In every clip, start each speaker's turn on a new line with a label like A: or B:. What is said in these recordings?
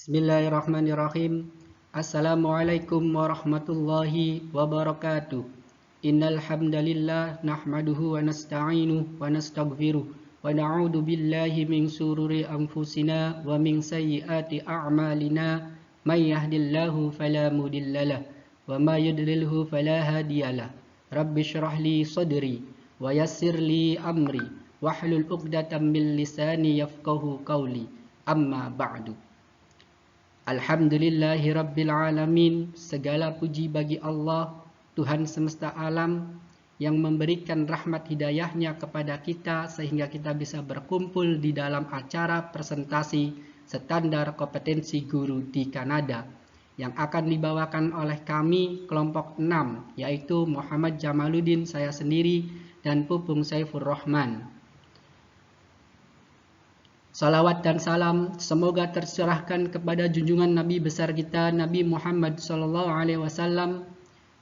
A: Bismillahirrahmanirrahim. Assalamualaikum warahmatullahi wabarakatuh. Innal hamdalillah nahmaduhu wa nasta'inuhu wa nastaghfiruh wa na'udzu billahi min shururi anfusina wa min sayyiati a'malina. May yahdihillahu fala mudhillalah wa may yudlilhu fala hadiyalah. Rabbi shrah li sadri wa yassir li amri wahlul 'uqdatam min lisani yafqahu qawli. Amma ba'du. Alhamdulillahi Rabbil Alamin. Segala puji bagi Allah, Tuhan semesta alam, yang memberikan rahmat hidayahnya kepada kita sehingga kita bisa berkumpul di dalam acara presentasi standar kompetensi guru di Kanada yang akan dibawakan oleh kami kelompok 6, yaitu Muhammad Jamaluddin, saya sendiri, dan Pupung Saifur Rahman. Salawat dan salam semoga tercurahkan kepada junjungan Nabi besar kita, Nabi Muhammad SAW.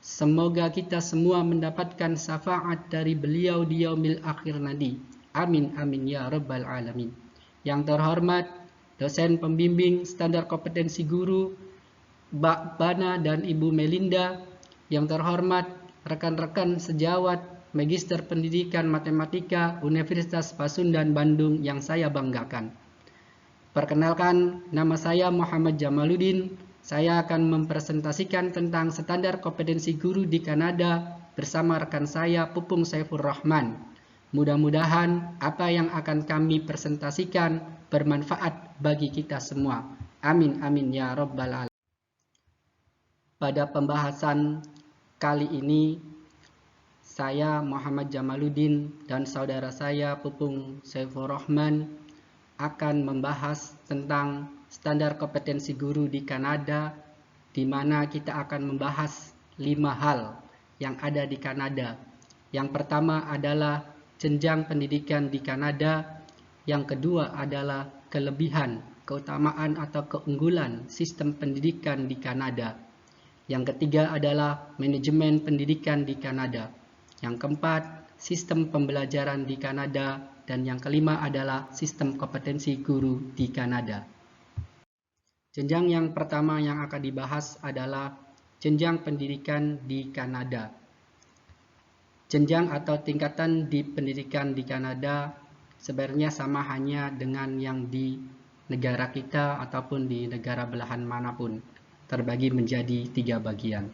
A: Semoga kita semua mendapatkan syafaat dari beliau di yaumil akhir nanti. Amin amin ya rabbal alamin. Yang terhormat dosen pembimbing standar kompetensi guru Mbak Bana dan Ibu Melinda. Yang terhormat rekan-rekan sejawat Magister Pendidikan Matematika Universitas Pasundan Bandung yang saya banggakan. Perkenalkan, nama saya Muhammad Jamaluddin. Saya akan mempresentasikan tentang standar kompetensi guru di Kanada bersama rekan saya Pupung Saifur Rahman. Mudah-mudahan apa yang akan kami presentasikan bermanfaat bagi kita semua. Amin amin ya rabbal alamin. Pada pembahasan kali ini, saya Muhammad Jamaluddin dan saudara saya Pupung Saifur Rahman akan membahas tentang standar kompetensi guru di Kanada, di mana kita akan membahas 5 hal yang ada di Kanada. Yang pertama adalah jenjang pendidikan di Kanada, yang kedua adalah kelebihan, keutamaan atau keunggulan sistem pendidikan di Kanada. Yang ketiga adalah manajemen pendidikan di Kanada. Yang keempat, sistem pembelajaran di Kanada, dan yang kelima adalah sistem kompetensi guru di Kanada. Jenjang yang pertama yang akan dibahas adalah jenjang pendidikan di Kanada. Jenjang atau tingkatan di pendidikan di Kanada sebenarnya sama hanya dengan yang di negara kita ataupun di negara belahan manapun, terbagi menjadi 3 bagian.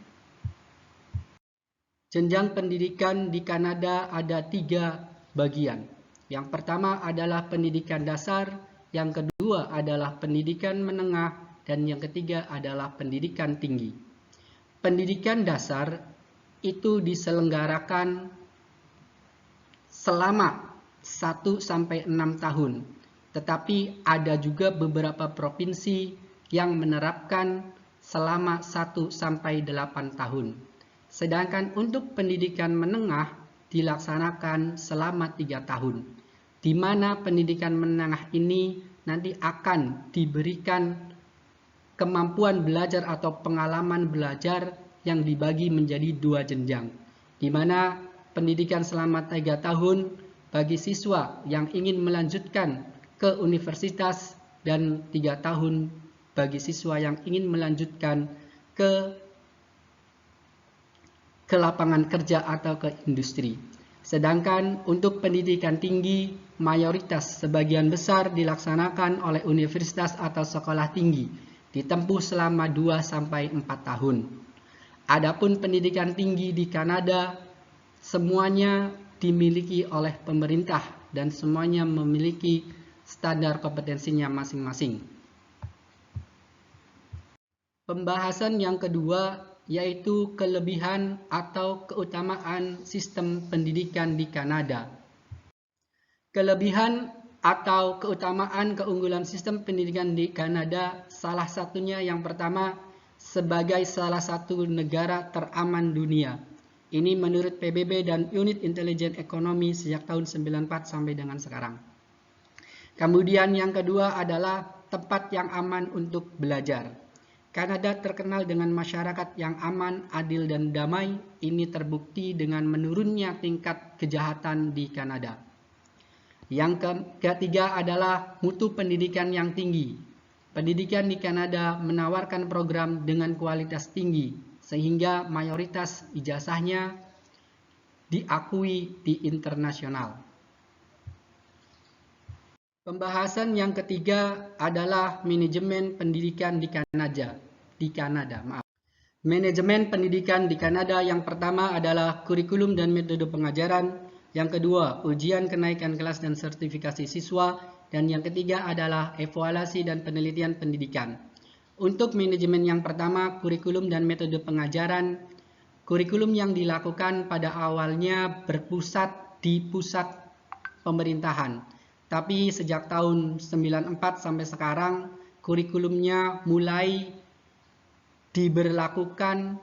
A: Jenjang pendidikan di Kanada ada 3 bagian. Yang pertama adalah pendidikan dasar, yang kedua adalah pendidikan menengah, dan yang ketiga adalah pendidikan tinggi. Pendidikan dasar itu diselenggarakan selama 1-6 tahun. Tetapi ada juga beberapa provinsi yang menerapkan selama 1-8 tahun. Sedangkan untuk pendidikan menengah dilaksanakan selama 3 tahun, di mana pendidikan menengah ini nanti akan diberikan kemampuan belajar atau pengalaman belajar yang dibagi menjadi 2 jenjang, di mana pendidikan selama 3 tahun bagi siswa yang ingin melanjutkan ke universitas dan 3 tahun bagi siswa yang ingin melanjutkan ke lapangan kerja atau ke industri. Sedangkan untuk pendidikan tinggi, mayoritas sebagian besar dilaksanakan oleh universitas atau sekolah tinggi, ditempuh selama 2-4 tahun. Adapun pendidikan tinggi di Kanada semuanya dimiliki oleh pemerintah dan semuanya memiliki standar kompetensinya masing-masing. Pembahasan yang kedua yaitu kelebihan atau keutamaan sistem pendidikan di Kanada. Kelebihan atau keutamaan keunggulan sistem pendidikan di Kanada, salah satunya yang pertama, sebagai salah satu negara teraman dunia. Ini menurut PBB dan Unit Intelijen Ekonomi sejak tahun 94 sampai dengan sekarang. Kemudian yang kedua adalah tempat yang aman untuk belajar. Kanada terkenal dengan masyarakat yang aman, adil, dan damai. Ini terbukti dengan menurunnya tingkat kejahatan di Kanada. Yang ketiga adalah mutu pendidikan yang tinggi. Pendidikan di Kanada menawarkan program dengan kualitas tinggi, sehingga mayoritas ijazahnya diakui di internasional. Pembahasan yang ketiga adalah manajemen pendidikan di Kanada. Manajemen pendidikan di Kanada yang pertama adalah kurikulum dan metode pengajaran, yang kedua ujian kenaikan kelas dan sertifikasi siswa, dan yang ketiga adalah evaluasi dan penelitian pendidikan. Untuk manajemen yang pertama, kurikulum dan metode pengajaran, kurikulum yang dilakukan pada awalnya berpusat di pusat pemerintahan. Tapi sejak tahun 94 sampai sekarang, kurikulumnya mulai diberlakukan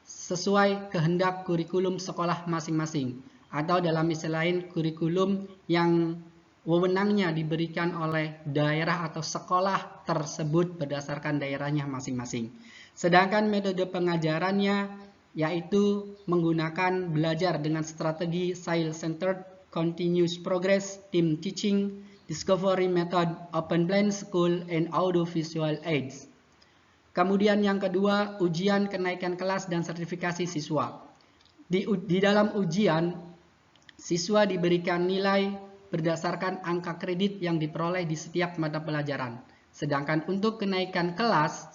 A: sesuai kehendak kurikulum sekolah masing-masing, atau dalam istilah lain kurikulum yang wewenangnya diberikan oleh daerah atau sekolah tersebut berdasarkan daerahnya masing-masing. Sedangkan metode pengajarannya yaitu menggunakan belajar dengan strategi child-centered, continuous progress, team teaching, discovery method, open plan school, and audiovisual aids. Kemudian yang kedua, ujian kenaikan kelas dan sertifikasi siswa. Di dalam ujian, siswa diberikan nilai berdasarkan angka kredit yang diperoleh di setiap mata pelajaran. Sedangkan untuk kenaikan kelas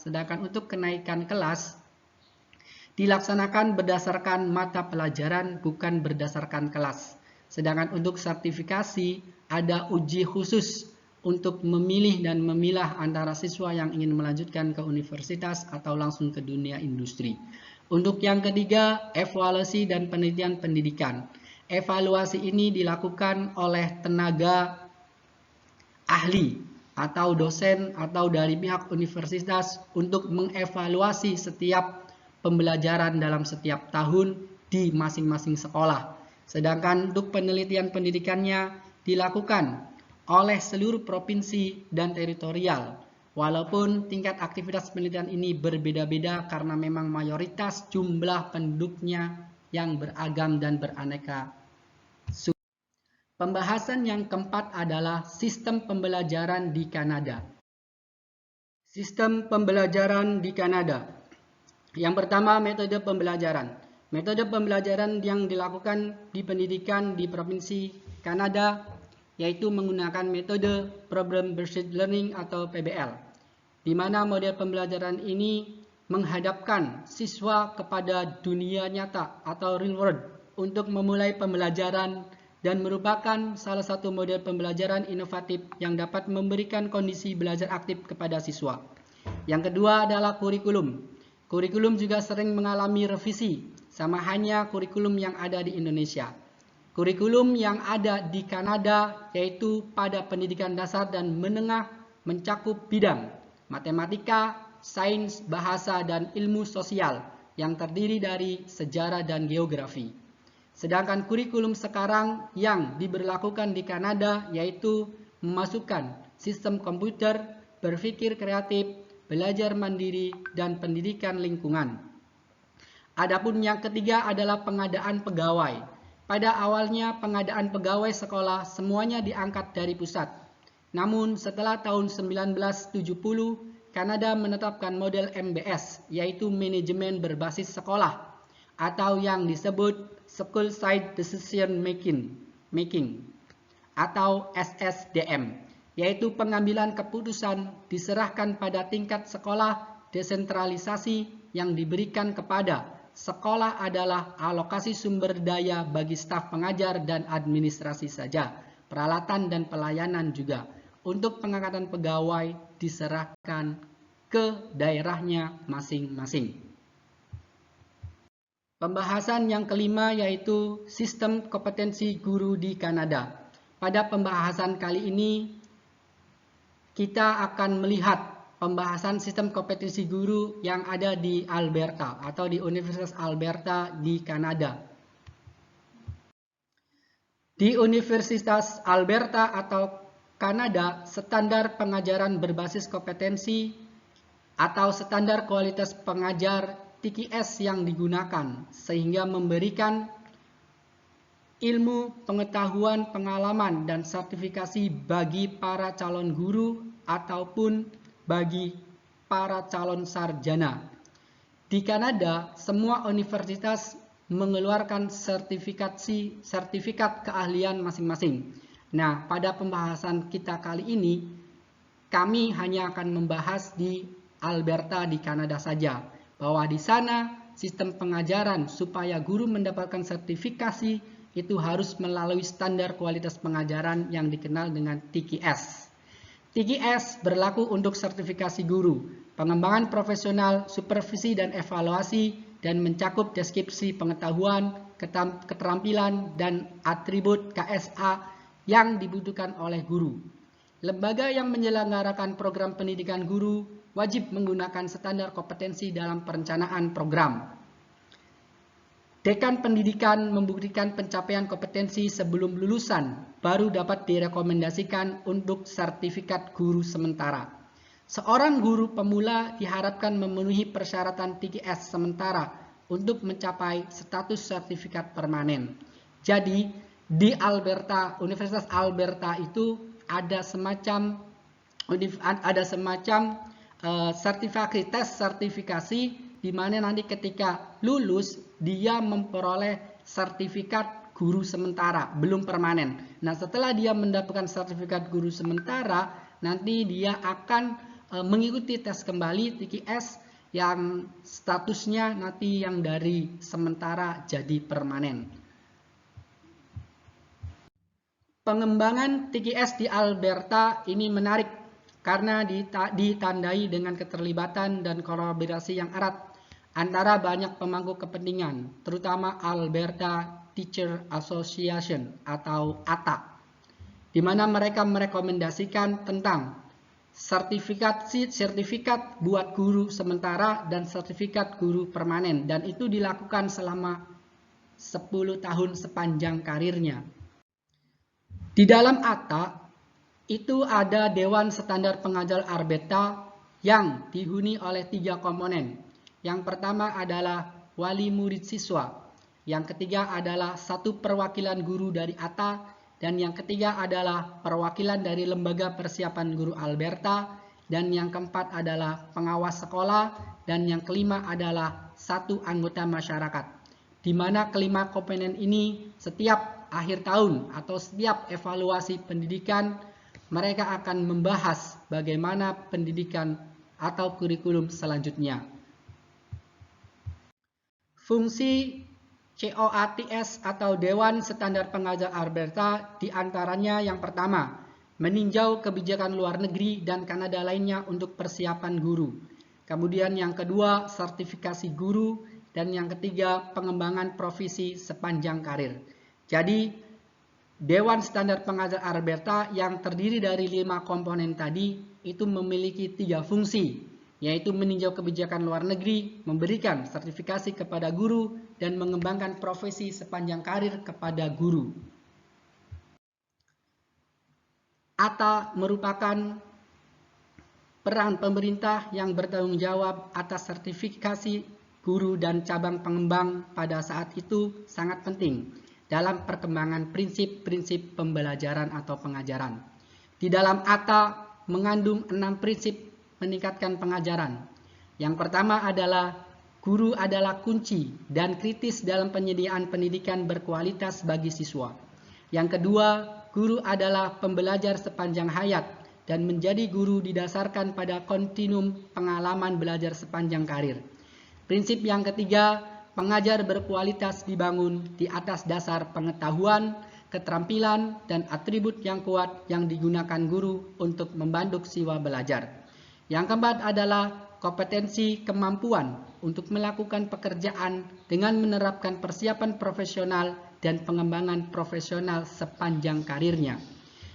A: dilaksanakan berdasarkan mata pelajaran, bukan berdasarkan kelas. Sedangkan untuk sertifikasi ada uji khusus untuk memilih dan memilah antara siswa yang ingin melanjutkan ke universitas atau langsung ke dunia industri. Untuk yang ketiga, evaluasi dan penelitian pendidikan. Evaluasi ini dilakukan oleh tenaga ahli atau dosen atau dari pihak universitas untuk mengevaluasi setiap pembelajaran dalam setiap tahun di masing-masing sekolah. Sedangkan untuk penelitian pendidikannya dilakukan oleh seluruh provinsi dan teritorial. Walaupun tingkat aktivitas penelitian ini berbeda-beda karena memang mayoritas jumlah penduduknya yang beragam dan beraneka suku. Pembahasan yang keempat adalah sistem pembelajaran di Kanada. Sistem pembelajaran di Kanada. Yang pertama, metode pembelajaran. Metode pembelajaran yang dilakukan di pendidikan di Provinsi Kanada yaitu menggunakan metode Problem Based Learning atau PBL, di mana model pembelajaran ini menghadapkan siswa kepada dunia nyata atau real world untuk memulai pembelajaran dan merupakan salah satu model pembelajaran inovatif yang dapat memberikan kondisi belajar aktif kepada siswa. Yang kedua adalah kurikulum. Kurikulum juga sering mengalami revisi, sama hanya kurikulum yang ada di Indonesia. Kurikulum yang ada di Kanada yaitu pada pendidikan dasar dan menengah mencakup bidang matematika, sains, bahasa, dan ilmu sosial yang terdiri dari sejarah dan geografi. Sedangkan kurikulum sekarang yang diberlakukan di Kanada yaitu memasukkan sistem komputer, berpikir kreatif, belajar mandiri, dan pendidikan lingkungan. Adapun yang ketiga adalah pengadaan pegawai. Pada awalnya pengadaan pegawai sekolah semuanya diangkat dari pusat. Namun setelah tahun 1970, Kanada menetapkan model MBS, yaitu manajemen berbasis sekolah, atau yang disebut School Side Decision Making, atau SSDM, yaitu pengambilan keputusan diserahkan pada tingkat sekolah. Desentralisasi yang diberikan kepada sekolah adalah alokasi sumber daya bagi staf pengajar dan administrasi saja, peralatan dan pelayanan juga. Untuk pengangkatan pegawai diserahkan ke daerahnya masing-masing. Pembahasan yang kelima yaitu sistem kompetensi guru di Kanada. Pada pembahasan kali ini kita akan melihat pembahasan sistem kompetensi guru yang ada di Alberta atau di Universitas Alberta di Kanada. Di Universitas Alberta atau Kanada, standar pengajaran berbasis kompetensi atau standar kualitas pengajar TKS yang digunakan sehingga memberikan ilmu, pengetahuan, pengalaman, dan sertifikasi bagi para calon guru ataupun bagi para calon sarjana. Di Kanada, semua universitas mengeluarkan sertifikat keahlian masing-masing. Nah, pada pembahasan kita kali ini, kami hanya akan membahas di Alberta di Kanada saja, bahwa di sana sistem pengajaran supaya guru mendapatkan sertifikasi itu harus melalui standar kualitas pengajaran yang dikenal dengan TQS. TQS berlaku untuk sertifikasi guru, pengembangan profesional, supervisi dan evaluasi, dan mencakup deskripsi pengetahuan, keterampilan, dan atribut KSA yang dibutuhkan oleh guru. Lembaga yang menyelenggarakan program pendidikan guru wajib menggunakan standar kompetensi dalam perencanaan program. Dekan pendidikan membuktikan pencapaian kompetensi sebelum lulusan baru dapat direkomendasikan untuk sertifikat guru sementara. Seorang guru pemula diharapkan memenuhi persyaratan TQS sementara untuk mencapai status sertifikat permanen. Jadi, di Alberta, Universitas Alberta itu ada semacam sertifikasi di mana nanti ketika lulus dia memperoleh sertifikat guru sementara, belum permanen. Nah, setelah dia mendapatkan sertifikat guru sementara, nanti dia akan mengikuti tes kembali TQS yang statusnya nanti yang dari sementara jadi permanen. Pengembangan TQS di Alberta ini menarik karena ditandai dengan keterlibatan dan kolaborasi yang erat antara banyak pemangku kepentingan, terutama Alberta Teacher Association atau ATA, di mana mereka merekomendasikan tentang sertifikat buat guru sementara dan sertifikat guru permanen, dan itu dilakukan selama 10 tahun sepanjang karirnya. Di dalam ATA itu ada Dewan Standar Pengajar Alberta yang dihuni oleh 3 komponen. Yang pertama adalah wali murid siswa, yang ketiga adalah satu perwakilan guru dari ATA, dan yang ketiga adalah perwakilan dari Lembaga Persiapan Guru Alberta, dan yang keempat adalah pengawas sekolah, dan yang kelima adalah satu anggota masyarakat. Di mana kelima komponen ini setiap akhir tahun atau setiap evaluasi pendidikan mereka akan membahas bagaimana pendidikan atau kurikulum selanjutnya. Fungsi COATS atau Dewan Standar Pengajar Alberta diantaranya yang pertama, meninjau kebijakan luar negeri dan Kanada lainnya untuk persiapan guru. Kemudian yang kedua, sertifikasi guru, dan yang ketiga, pengembangan profesi sepanjang karir. Jadi, Dewan Standar Pengajar Alberta yang terdiri dari 5 komponen tadi itu memiliki 3 fungsi, yaitu meninjau kebijakan luar negeri, memberikan sertifikasi kepada guru, dan mengembangkan profesi sepanjang karir kepada guru. ATA merupakan peran pemerintah yang bertanggung jawab atas sertifikasi guru dan cabang pengembang pada saat itu sangat penting dalam perkembangan prinsip-prinsip pembelajaran atau pengajaran. Di dalam ATA mengandung 6 prinsip meningkatkan pengajaran. Yang pertama adalah guru adalah kunci dan kritis dalam penyediaan pendidikan berkualitas bagi siswa. Yang kedua, guru adalah pembelajar sepanjang hayat dan menjadi guru didasarkan pada kontinum pengalaman belajar sepanjang karir. Prinsip yang ketiga, pengajar berkualitas dibangun di atas dasar pengetahuan, keterampilan, dan atribut yang kuat yang digunakan guru untuk membantu siswa belajar. Yang keempat adalah kompetensi kemampuan untuk melakukan pekerjaan dengan menerapkan persiapan profesional dan pengembangan profesional sepanjang karirnya.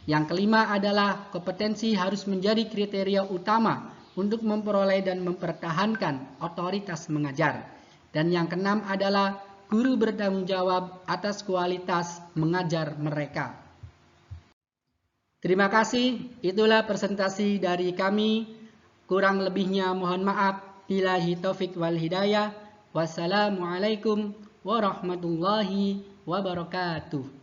A: Yang kelima adalah kompetensi harus menjadi kriteria utama untuk memperoleh dan mempertahankan otoritas mengajar. Dan yang keenam adalah guru bertanggung jawab atas kualitas mengajar mereka. Terima kasih, itulah presentasi dari kami. Kurang lebihnya mohon maaf. Billahi taufik wal hidayah. Wassalamualaikum warahmatullahi wabarakatuh.